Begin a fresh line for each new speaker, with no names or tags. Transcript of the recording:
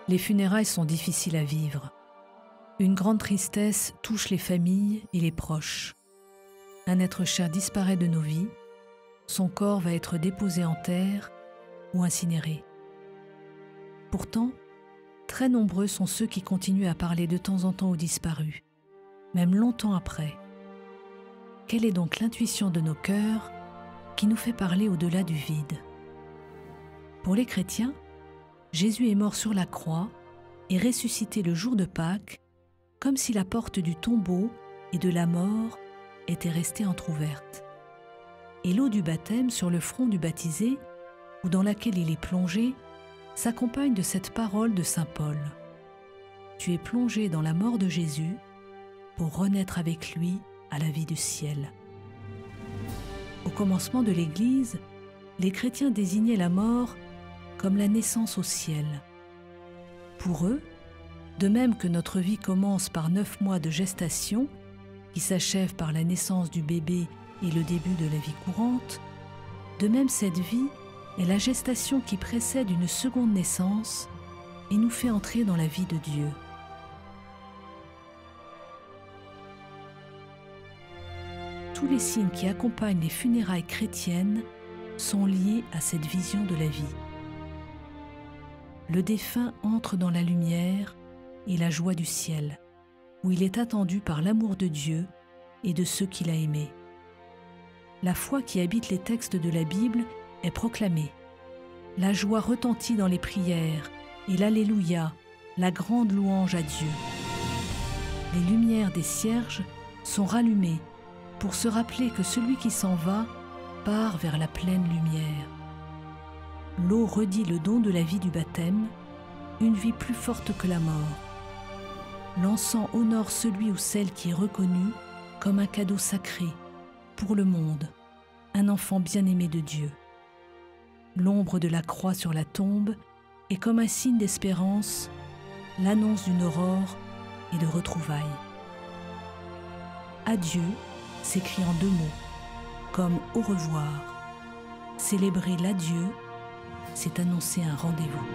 Les funérailles sont difficiles à vivre. Une grande tristesse touche les familles et les proches. Un être cher disparaît de nos vies, son corps va être déposé en terre ou incinéré. Pourtant, très nombreux sont ceux qui continuent à parler de temps en temps aux disparus, même longtemps après. Quelle est donc l'intuition de nos cœurs qui nous fait parler au-delà du vide? Pour les chrétiens, Jésus est mort sur la croix et ressuscité le jour de Pâques, comme si la porte du tombeau et de la mort était restée entr'ouverte. Et l'eau du baptême sur le front du baptisé, ou dans laquelle il est plongé, s'accompagne de cette parole de saint Paul. Tu es plongé dans la mort de Jésus pour renaître avec lui à la vie du ciel. Au commencement de l'Église, les chrétiens désignaient la mort comme la naissance au ciel. Pour eux, de même que notre vie commence par 9 mois de gestation, qui s'achève par la naissance du bébé et le début de la vie courante, de même cette vie est la gestation qui précède une seconde naissance et nous fait entrer dans la vie de Dieu. Tous les signes qui accompagnent les funérailles chrétiennes sont liés à cette vision de la vie. Le défunt entre dans la lumière et la joie du ciel, où il est attendu par l'amour de Dieu et de ceux qu'il a aimés. La foi qui habite les textes de la Bible est proclamée. La joie retentit dans les prières et l'Alléluia, la grande louange à Dieu. Les lumières des cierges sont rallumées pour se rappeler que celui qui s'en va part vers la pleine lumière. L'eau redit le don de la vie du baptême, une vie plus forte que la mort. L'encens honore celui ou celle qui est reconnu comme un cadeau sacré pour le monde, un enfant bien-aimé de Dieu. L'ombre de la croix sur la tombe est comme un signe d'espérance, l'annonce d'une aurore et de retrouvailles. Adieu s'écrit en 2 mots, comme au revoir. Célébrer l'adieu, c'est annoncer un rendez-vous.